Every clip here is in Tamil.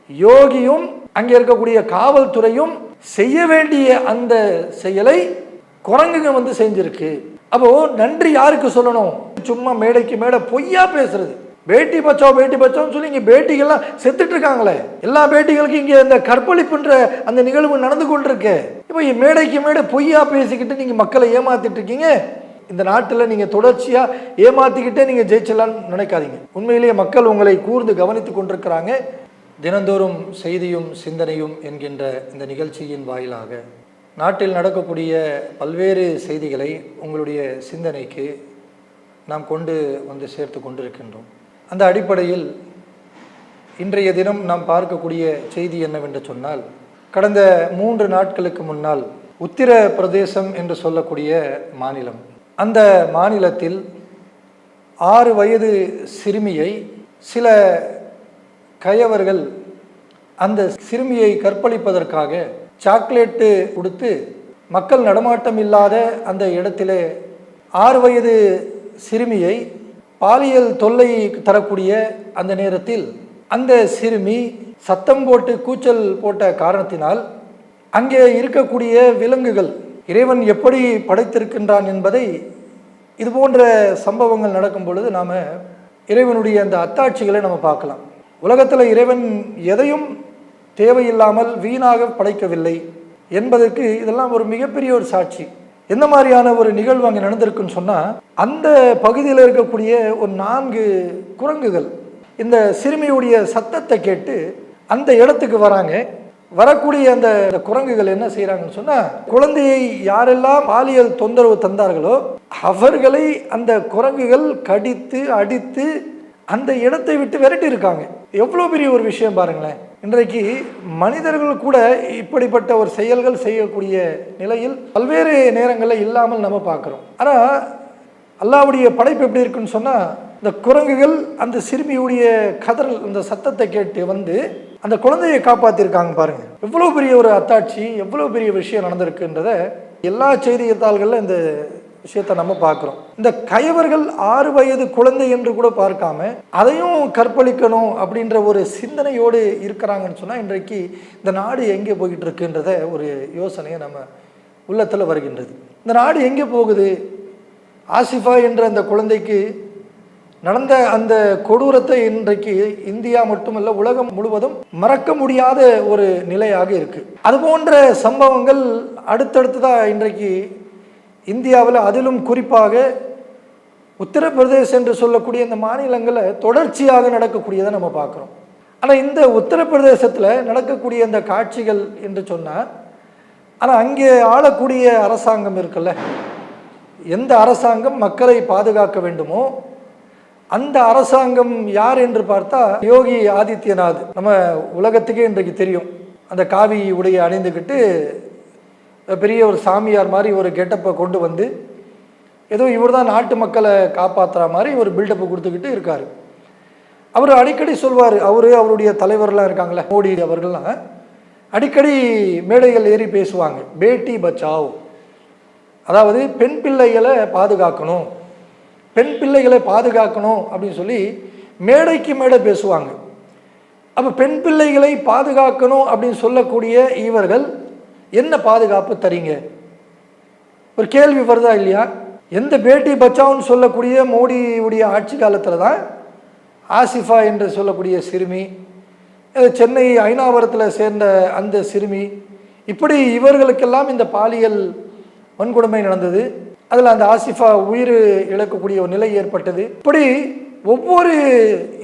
யோகியும் அங்கே இருக்கக்கூடிய காவல்துறையும் செய்ய வேண்டிய அந்த செயலை குரங்குங்க வந்து செஞ்சிருக்கு. அப்போ நன்றி யாருக்கு சொல்லணும்? சும்மா மேடைக்கு மேடை பொய்யா பேசுறது. பேட்டி பச்சாவ் பேட்டி பச்சாவ்னு சொல்லி இங்கே பேட்டிகள்லாம் செத்துட்டு இருக்காங்களே, எல்லா பேட்டிகளுக்கும் இங்கே இந்த கற்பழிப்புன்ற அந்த நிகழ்வு நடந்து கொண்டிருக்கு. இப்போ மேடைக்கு மேடை பொய்யா பேசிக்கிட்டு நீங்கள் மக்களை ஏமாத்திட்டு இருக்கீங்க. இந்த நாட்டில் நீங்கள் தொடர்ச்சியாக ஏமாத்திக்கிட்டே நீங்கள் ஜெயிச்சலான்னு நினைக்காதீங்க. உண்மையிலேயே மக்கள் உங்களை கூர்ந்து கவனித்து கொண்டிருக்கிறாங்க. தினந்தோறும் செய்தியும் சிந்தனையும் என்கின்ற இந்த நிகழ்ச்சியின் வாயிலாக நாட்டில் நடக்கக்கூடிய பல்வேறு செய்திகளை உங்களுடைய சிந்தனைக்கு நாம் கொண்டு வந்து சேர்த்து கொண்டிருக்கின்றோம். அந்த அடிப்படையில் இன்றைய தினம் நாம் பார்க்கக்கூடிய செய்தி என்னவென்று சொன்னால், கடந்த 3 நாட்களுக்கு முன்னால் உத்தரப்பிரதேசம் என்று சொல்லக்கூடிய மாநிலம், அந்த மாநிலத்தில் 6 வயது சிறுமியை சில கயவர்கள் அந்த சிறுமியை கற்பழிப்பதற்காக சாக்லேட்டு கொடுத்து மக்கள் நடமாட்டம் இல்லாத அந்த இடத்திலே 6 வயது சிறுமியை பாலியல் தொல்லை தரக்கூடிய அந்த நேரத்தில் அந்த சிறுமி சத்தம் போட்டு கூச்சல் போட்ட காரணத்தினால் அங்கே இருக்கக்கூடிய விலங்குகள் இறைவன் எப்படி படைத்திருக்கின்றான் என்பதை இது போன்ற சம்பவங்கள் நடக்கும் பொழுது நாம் இறைவனுடைய அந்த அத்தாட்சிகளை நம்ம பார்க்கலாம். உலகத்தில் இறைவன் எதையும் தேவையில்லாமல் வீணாக படைக்கவில்லை என்பதற்கு இதெல்லாம் ஒரு மிகப்பெரிய ஒரு சாட்சி. எந்த மாதிரியான ஒரு நிகழ்வு அங்கே நடந்திருக்குன்னு சொன்னால், அந்த பகுதியில் இருக்கக்கூடிய ஒரு 4 குரங்குகள் இந்த சிறுமியுடைய சத்தத்தை கேட்டு அந்த இடத்துக்கு வராங்க. வரக்கூடிய அந்த குரங்குகள் என்ன செய்கிறாங்கன்னு சொன்னால், குழந்தையை யாரெல்லாம் பாலியல் தொந்தரவு தந்தார்களோ அவர்களை அந்த குரங்குகள் கடித்து அடித்து அந்த இடத்தை விட்டு விரட்டி இருக்காங்க. எவ்வளோ பெரிய ஒரு விஷயம் பாருங்களேன். இன்றைக்கு மனிதர்கள் கூட இப்படிப்பட்ட ஒரு செயல்கள் செய்யக்கூடிய நிலையில் பல்வேறு நேரங்களில் இல்லாமல் நம்ம பார்க்குறோம். ஆனால் அல்லாஹ்வுடைய படைப்பு எப்படி இருக்குன்னு சொன்னால், இந்த குரங்குகள் அந்த சிறுமியுடைய கதறல் அந்த சத்தத்தை கேட்டு வந்து அந்த குழந்தையை காப்பாற்றிருக்காங்க பாருங்கள். எவ்வளோ பெரிய ஒரு அத்தாட்சி, எவ்வளோ பெரிய விஷயம் நடந்திருக்குன்றத எல்லா செய்தித்தாள்களில் இந்த விஷயத்தை நம்ம பார்க்குறோம். இந்த கயவர்கள் 6 வயது குழந்தை என்று கூட பார்க்காம அதையும் கற்பழிக்கணும் அப்படின்ற ஒரு சிந்தனையோடு இருக்கிறாங்கன்னு சொன்னால், இன்றைக்கு இந்த நாடு எங்கே போய்கிட்டு இருக்குன்றத ஒரு யோசனையை நம்ம உள்ளத்தில் வருகின்றது. இந்த நாடு எங்கே போகுது? ஆசிஃபா என்ற அந்த குழந்தைக்கு நடந்த அந்த கொடூரத்தை இன்றைக்கு இந்தியா மட்டுமல்ல உலகம் முழுவதும் மறக்க முடியாத ஒரு நிலையாக இருக்கு. அது போன்ற சம்பவங்கள் அடுத்தடுத்ததாக இன்றைக்கு இந்தியாவில், அதிலும் குறிப்பாக உத்தரப்பிரதேசம் என்று சொல்லக்கூடிய இந்த மாநிலங்களில் தொடர்ச்சியாக நடக்கக்கூடியதை நம்ம பார்க்குறோம். ஆனால் இந்த உத்தரப்பிரதேசத்தில் நடக்கக்கூடிய இந்த காட்சிகள் என்று சொன்னால், ஆனால் அங்கே ஆளக்கூடிய அரசாங்கம் இருக்குல்ல, எந்த அரசாங்கம் மக்களை பாதுகாக்க வேண்டுமோ அந்த அரசாங்கம் யார் என்று பார்த்தா யோகி ஆதித்யநாத். நம்ம உலகத்துக்கே இன்றைக்கு தெரியும், அந்த காவி உடைய அணிந்துக்கிட்டு பெரிய ஒரு சாமியார் மாதிரி ஒரு கெட்டப்பை கொண்டு வந்து ஏதோ இவர் தான் நாட்டு மக்களை காப்பாற்றுற மாதிரி ஒரு பில்டப்பை கொடுத்துக்கிட்டு இருக்கார். அவர் அடிக்கடி சொல்வார், அவருடைய தலைவர்லாம் இருக்காங்களே, மோடி அவர்கள்லாம் அடிக்கடி மேடைகள் ஏறி பேசுவாங்க, பேட்டி பச்சாவ், அதாவது பெண் பிள்ளைகளை பாதுகாக்கணும், பெண் பிள்ளைகளை பாதுகாக்கணும் அப்படின்னு சொல்லி மேடைக்கு மேடை பேசுவாங்க. அப்போ பெண் பிள்ளைகளை பாதுகாக்கணும் அப்படின்னு சொல்லக்கூடிய இவர்கள் என்ன பாதுகாப்பு தரீங்க? ஒரு கேள்வி வருதா இல்லையா? எந்த பேட்டி பச்சாவுன்னு சொல்லக்கூடிய மோடியுடைய ஆட்சி காலத்தில் தான் ஆசிஃபா என்று சொல்லக்கூடிய சிறுமி, சென்னை ஐனாவரத்தில் சேர்ந்த அந்த சிறுமி, இப்படி இவர்களுக்கெல்லாம் இந்த பாலியல் வன்கொடுமை நடந்தது. அதில் அந்த ஆசிஃபா உயிர் இழக்கக்கூடிய ஒரு நிலை ஏற்பட்டது. இப்படி ஒவ்வொரு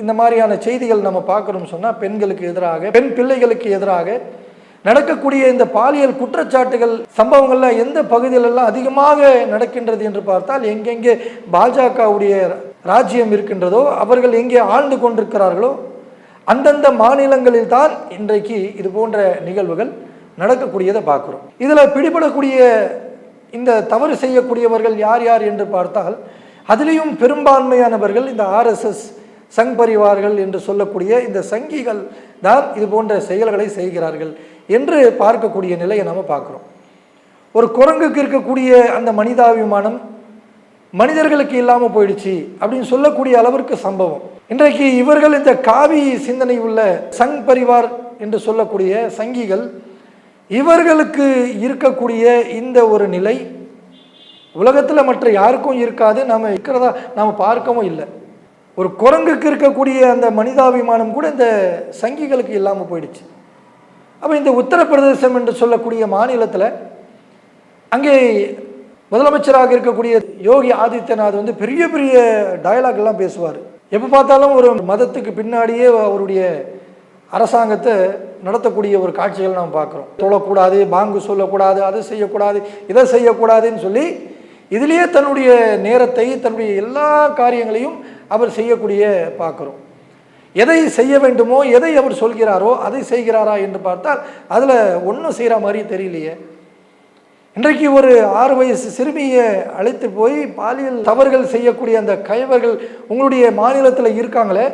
இந்த மாதிரியான செய்திகள் நம்ம பார்க்கணும்னு சொன்னால், பெண்களுக்கு எதிராக, பெண் பிள்ளைகளுக்கு எதிராக நடக்கக்கூடிய இந்த பாலியல் குற்றச்சாட்டுகள் சம்பவங்கள்லாம் எந்த பகுதியிலெல்லாம் அதிகமாக நடக்கின்றது என்று பார்த்தால், எங்கெங்கே பாஜகவுடைய ராஜ்யம் இருக்கின்றதோ, அவர்கள் எங்கே ஆழ்ந்து கொண்டிருக்கிறார்களோ அந்தந்த மாநிலங்களில் தான் இன்றைக்கு இது போன்ற நிகழ்வுகள் நடக்கக்கூடியதை பார்க்குறோம். இதில் பிடிபடக்கூடிய இந்த தவறு செய்யக்கூடியவர்கள் யார் யார் என்று பார்த்தால், அதிலையும் பெரும்பான்மையானவர்கள் இந்த ஆர்எஸ்எஸ் சங் பரிவார்கள் என்று சொல்லக்கூடிய இந்த சங்கிகள் தான் இது போன்ற செயல்களை செய்கிறார்கள் என்று பார்க்கக்கூடிய நிலையை நம்ம பார்க்குறோம். ஒரு குரங்குக்கு இருக்கக்கூடிய அந்த மனிதாபிமானம் மனிதர்களுக்கு இல்லாமல் போயிடுச்சு அப்படின்னு சொல்லக்கூடிய அளவிற்கு சம்பவம். இன்றைக்கு இவர்கள் இந்த காவி சிந்தனை உள்ள சங் பரிவார் என்று சொல்லக்கூடிய சங்கிகள், இவர்களுக்கு இருக்கக்கூடிய இந்த ஒரு நிலை உலகத்தில் மற்ற யாருக்கும் இருக்காது. நாம் இருக்கிறதா நாம் பார்க்கவும் இல்லை. ஒரு குரங்குக்கு இருக்கக்கூடிய அந்த மனிதாபிமானம் கூட இந்த சங்கிகளுக்கு இல்லாமல் போயிடுச்சு. அப்போ இந்த உத்தரப்பிரதேசம் என்று சொல்லக்கூடிய மாநிலத்தில் அங்கே முதலமைச்சராக இருக்கக்கூடிய யோகி ஆதித்யநாத் வந்து பெரிய பெரிய டயலாக் எல்லாம் பேசுவார். எப்போ பார்த்தாலும் ஒரு மதத்துக்கு பின்னாடியே அவருடைய அரசாங்கத்தை நடத்தக்கூடிய ஒரு காட்சிகள் நாம் பார்க்குறோம். தொழக்கூடாது, பாங்கு சொல்லக்கூடாது, அதை செய்யக்கூடாது, இதை செய்யக்கூடாதுன்னு சொல்லி இதிலேயே தன்னுடைய நேரத்தை தன்னுடைய எல்லா காரியங்களையும் அவர் செய்யக்கூடிய பார்க்குறோம். எதை செய்ய வேண்டுமோ எதை அவர் சொல்கிறாரோ அதை செய்கிறாரா என்று பார்த்தால் அதில் ஒன்றும் செய்கிற மாதிரி தெரியலையே. இன்றைக்கு ஒரு 6 வயசு சிறுமியை அழைத்து போய் பாலியல் தவறுகள் செய்யக்கூடிய அந்த கைவர்கள் உங்களுடைய மாநிலத்தில் இருக்காங்களே.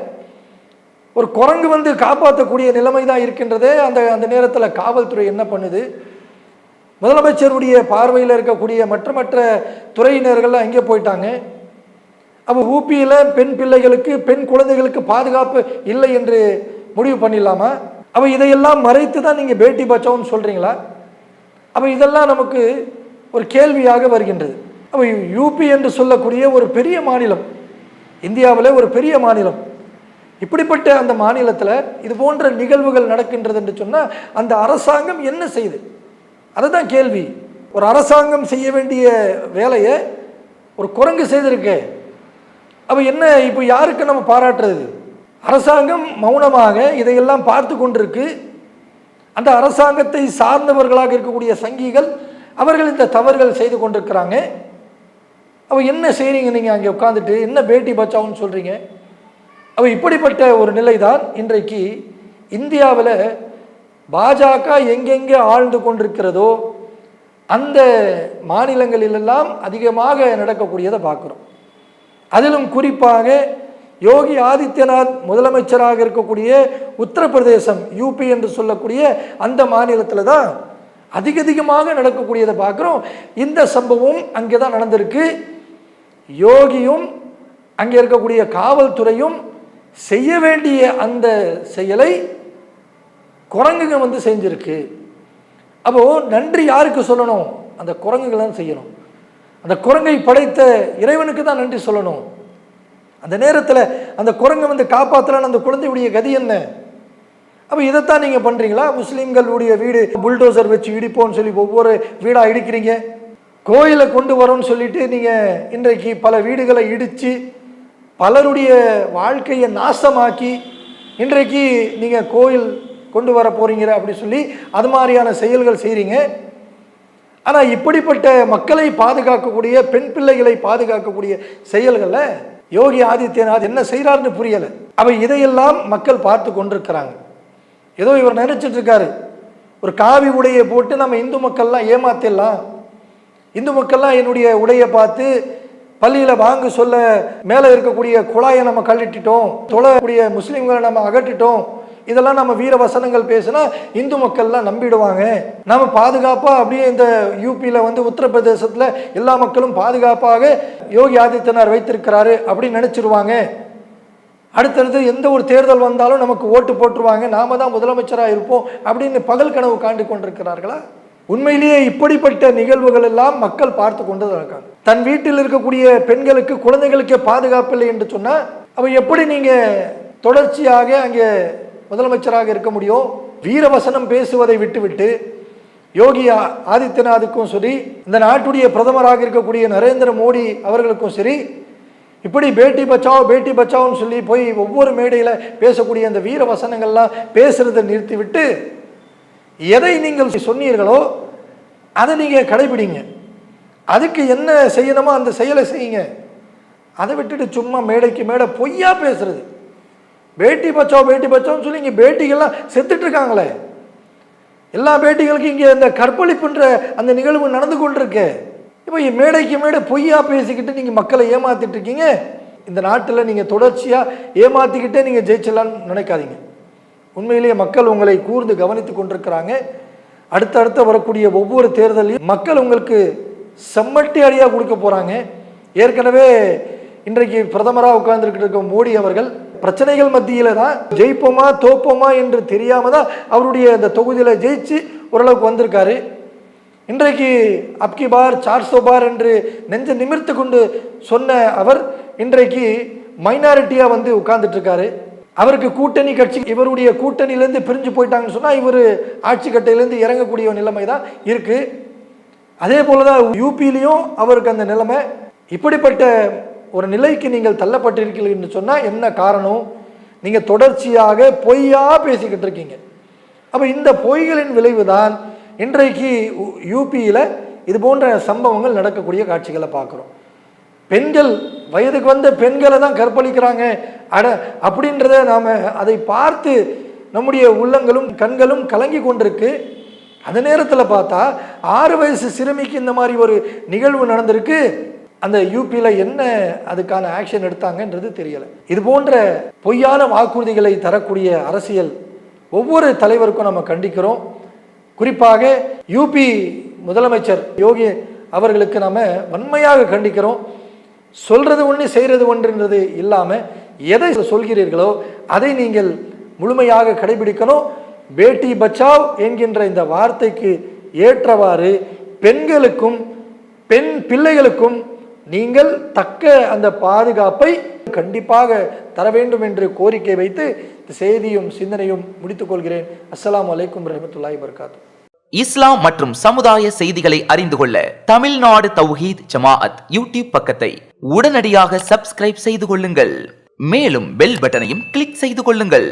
ஒரு குரங்கு வந்து காப்பாற்றக்கூடிய நிலைமை தான் இருக்கின்றதே. அந்த நேரத்தில் காவல்துறை என்ன பண்ணுது? முதலமைச்சருடைய பார்வையில் இருக்கக்கூடிய மற்ற துறையினர்கள்லாம் எங்கே போயிட்டாங்க? அப்போ ஊபியில் பெண் பிள்ளைகளுக்கு, பெண் குழந்தைகளுக்கு பாதுகாப்பு இல்லை என்று முடிவு பண்ணிடலாமா? அப்போ இதையெல்லாம் மறைத்து தான் நீங்கள் பேட்டி பச்சாவுன்னு சொல்கிறீங்களா? அப்போ இதெல்லாம் நமக்கு ஒரு கேள்வியாக வருகின்றது. அப்போ யூபி என்று சொல்லக்கூடிய ஒரு பெரிய மாநிலம், இந்தியாவில் ஒரு பெரிய மாநிலம், இப்படிப்பட்ட அந்த மாநிலத்தில் இது போன்ற நிகழ்வுகள் நடக்கின்றது என்று சொன்னால் அந்த அரசாங்கம் என்ன செய்யுது? அதுதான் கேள்வி. ஒரு அரசாங்கம் செய்ய வேண்டிய வேலையை ஒரு குரங்கு செய்திருக்கு. அப்போ என்ன, இப்போ யாருக்கு நம்ம பாராட்டுறது? அரசாங்கம் மௌனமாக இதையெல்லாம் பார்த்து கொண்டிருக்கு. அந்த அரசாங்கத்தை சார்ந்தவர்களாக இருக்கக்கூடிய சங்கிகள் அவர்கள் இந்த தவறுகள் செய்து கொண்டிருக்கிறாங்க. அப்போ என்ன செய்கிறீங்க நீங்கள் அங்கே உட்காந்துட்டு? என்ன பேட்டி பச்சாவுன்னு சொல்கிறீங்க? அப்போ இப்படிப்பட்ட ஒரு நிலை தான் இன்றைக்கு இந்தியாவில் பாஜக எங்கெங்கே ஆழ்ந்து கொண்டிருக்கிறதோ அந்த மாநிலங்களிலெல்லாம் அதிகமாக நடக்கக்கூடியதை பார்க்குறோம். அதிலும் குறிப்பாக யோகி ஆதித்யநாத் முதலமைச்சராக இருக்கக்கூடிய உத்தரப்பிரதேசம் யூபி என்று சொல்லக்கூடிய அந்த மாநிலத்தில் தான் அதிகமாக நடக்கக்கூடியதை பார்க்குறோம். இந்த சம்பவம் அங்கே தான் நடந்திருக்கு. யோகியும் அங்கே இருக்கக்கூடிய காவல்துறையும் செய்ய வேண்டிய அந்த செயலை குரங்குங்க வந்து செஞ்சிருக்கு. அப்போ நன்றி யாருக்கு சொல்லணும்? அந்த குரங்குகள் தான் செய்யணும். அந்த குரங்கை படைத்த இறைவனுக்கு தான் நன்றி சொல்லணும். அந்த நேரத்தில் அந்த குரங்கை வந்து காப்பாற்றலான்னு அந்த குழந்தையுடைய கதி என்ன? அப்போ இதைத்தான் நீங்கள் பண்ணுறீங்களா? முஸ்லீம்களுடைய வீடு புல்டோசர் வச்சு இடிப்போம்னு சொல்லி ஒவ்வொரு வீடாக இடிக்கிறீங்க. கோயிலை கொண்டு வரோன்னு சொல்லிட்டு நீங்கள் இன்றைக்கு பல வீடுகளை இடித்து பலருடைய வாழ்க்கையை நாசமாக்கி இன்றைக்கு நீங்கள் கோயில் கொண்டு வர போகிறீங்க அப்படி சொல்லி அது மாதிரியான செயல்கள் செய்கிறீங்க. ஆனால் இப்படிப்பட்ட மக்களை பாதுகாக்கக்கூடிய, பெண் பிள்ளைகளை பாதுகாக்கக்கூடிய செயல்களை யோகி ஆதித்யநாத் என்ன செய்கிறாருன்னு புரியலை. அப்போ இதையெல்லாம் மக்கள் பார்த்து கொண்டிருக்கிறாங்க. ஏதோ இவர் நினைச்சிட்டு இருக்காரு, ஒரு காவி உடையை போட்டு நம்ம இந்து மக்கள்லாம் ஏமாத்திடலாம், இந்து மக்கள்லாம் என்னுடைய உடையை பார்த்து பள்ளியில் வாங்க சொல்ல மேலே இருக்கக்கூடிய குழாயை நம்ம கழட்டிட்டோம், தொழக்கூடிய முஸ்லீம்களை நம்ம அகற்றிட்டோம், இதெல்லாம் நம்ம வீர வசனங்கள் பேசினா இந்து மக்கள்லாம் நம்பிடுவாங்க, நம்ம பாதுகாப்பாக அப்படியே இந்த யூபியில் வந்து உத்தரப்பிரதேசத்தில் எல்லா மக்களும் பாதுகாப்பாக யோகி ஆதித்யநாத் வைத்திருக்கிறாரு அப்படின்னு நினச்சிடுவாங்க. அடுத்தடுத்து எந்த ஒரு தேர்தல் வந்தாலும் நமக்கு ஓட்டு போட்டுருவாங்க, நாம தான் முதலமைச்சராக இருப்போம் அப்படின்னு பகல் கனவு காண்டு கொண்டிருக்கிறார்களா? உண்மையிலேயே இப்படிப்பட்ட நிகழ்வுகள் எல்லாம் மக்கள் பார்த்து கொண்டு இருக்காங்க. தன் வீட்டில் இருக்கக்கூடிய பெண்களுக்கு, குழந்தைகளுக்கே பாதுகாப்பு இல்லை என்று சொன்னால் அப்போ எப்படி நீங்கள் தொடர்ச்சியாக அங்கே முதலமைச்சராக இருக்க முடியும்? வீரவசனம் பேசுவதை விட்டுவிட்டு யோகி ஆதித்யநாத்துக்கும் சரி, இந்த நாட்டுடைய பிரதமராக இருக்கக்கூடிய நரேந்திர மோடி அவர்களுக்கும் சரி, இப்படி பேட்டி பச்சாவுன்னு சொல்லி போய் ஒவ்வொரு மேடையில் பேசக்கூடிய அந்த வீர வசனங்கள்லாம் பேசுறதை நிறுத்திவிட்டு எதை நீங்கள் சொன்னீர்களோ அதை நீங்கள் கடைபிடிங்க. அதுக்கு என்ன செய்யணுமோ அந்த செயலை செய்யுங்க. அதை விட்டுட்டு சும்மா மேடைக்கு மேடை பொய்யா பேசுறது. பேட்டி பச்சாவுன்னு சொல்லி இங்கே பேட்டிகள்லாம் செத்துட்டு இருக்காங்களே, எல்லா பேட்டிகளுக்கும் இங்கே இந்த கற்பழிப்புன்ற அந்த நிகழ்வு நடந்து கொண்டிருக்கு. இப்போ மேடைக்கு மேடை பொய்யா பேசிக்கிட்டு நீங்கள் மக்களை ஏமாத்திட்டு இருக்கீங்க. இந்த நாட்டில் நீங்கள் தொடர்ச்சியாக ஏமாற்றிக்கிட்டே நீங்கள் ஜெயிச்சலான்னு நினைக்காதீங்க. உண்மையிலேயே மக்கள் உங்களை கூர்ந்து கவனித்து கொண்டிருக்கிறாங்க. அடுத்தடுத்த வரக்கூடிய ஒவ்வொரு தேர்தலையும் மக்கள் உங்களுக்கு செம்மட்டி அடியாக கொடுக்க போகிறாங்க. ஏற்கனவே இன்றைக்கு பிரதமராக உட்கார்ந்துருக்கிட்டு இருக்க மோடி அவர்கள் பிரச்சனைகள் மத்தியில தான் ஜெயிப்போமா தோப்போமா என்று தெரியாம தான் அவருடைய அந்த தொகுதியில ஜெயிச்சு ஓரளவுக்கு வந்திருக்காரு. இன்றைக்கு அப்கி பார் 400 பார் என்று நெஞ்ச நிமிர்த்து கொண்டு சொன்ன அவர் இன்றைக்கு மைனாரிட்டியா வந்து உட்கார்ந்துட்டு இருக்காரு. அவருக்கு கூட்டணி கட்சி இவருடைய கூட்டணியிலேருந்து பிரிஞ்சு போயிட்டாங்கன்னு சொன்னா இவர் ஆட்சி கட்டையிலேருந்து இறங்கக்கூடிய நிலைமை தான் இருக்கு. அதே போலதான் யூபியிலையும் அவருக்கு அந்த நிலைமை. இப்படிப்பட்ட ஒரு நிலைக்கு நீங்கள் தள்ளப்பட்டிருக்கீர்கள் என்று சொன்னா என்ன காரணம்? நீங்க தொடர்ச்சியாக பொய்யா பேசிக்கிட்டு இருக்கீங்க. அப்ப இந்த பொய்களின் விளைவுதான் இன்றைக்கு யூபியில இது போன்ற சம்பவங்கள் நடக்கக்கூடிய காட்சிகளை பார்க்கிறோம். பெண்கள் வயதுக்கு வந்த பெண்களை தான் கற்பழிக்கிறாங்க அப்படின்றத நாம அதை பார்த்து நம்முடைய உள்ளங்களும் கண்களும் கலங்கி கொண்டிருக்கு. அந்த நேரத்தில் பார்த்தா 6 வயசு சிறுமிக்கு இந்த மாதிரி ஒரு நிகழ்வு நடந்திருக்கு. அந்த யூபியில் என்ன அதுக்கான ஆக்ஷன் எடுத்தாங்கன்றது தெரியல. இது போன்ற பொய்யான வாக்குறுதிகளை தரக்கூடிய அரசியல் ஒவ்வொரு தலைவருக்கும் நம்ம கண்டிக்கிறோம். குறிப்பாக யூபி முதலமைச்சர் யோகி அவர்களுக்கு நம்ம வன்மையாக கண்டிக்கிறோம். சொல்றது ஒன்று செய்கிறது ஒன்றுன்றது இல்லாமல் எதை சொல்கிறீர்களோ அதை நீங்கள் முழுமையாக கடைபிடிக்கணும். பேட்டி பச்சாவ் என்கின்ற இந்த வார்த்தைக்கு ஏற்றவாறு பெண்களுக்கும் பெண் பிள்ளைகளுக்கும் நீங்கள் தக்க அந்த பாதுகாப்பை கண்டிப்பாக தர வேண்டும் என்று கோரிக்கை வைத்து செய்தியும் சிந்தனையும் முடித்துக் கொள்கிறேன். அஸ்ஸலாமு அலைக்கும் வரஹ்மத்துல்லாஹி வபரகாத்துஹு. இஸ்லாம் மற்றும் சமுதாய செய்திகளை அறிந்து கொள்ள தமிழ்நாடு தௌஹீத் ஜமாஅத் யூடியூப் பக்கத்தை உடனடியாக சப்ஸ்கிரைப் செய்து கொள்ளுங்கள். மேலும் பெல் பட்டனையும் கிளிக் செய்து கொள்ளுங்கள்.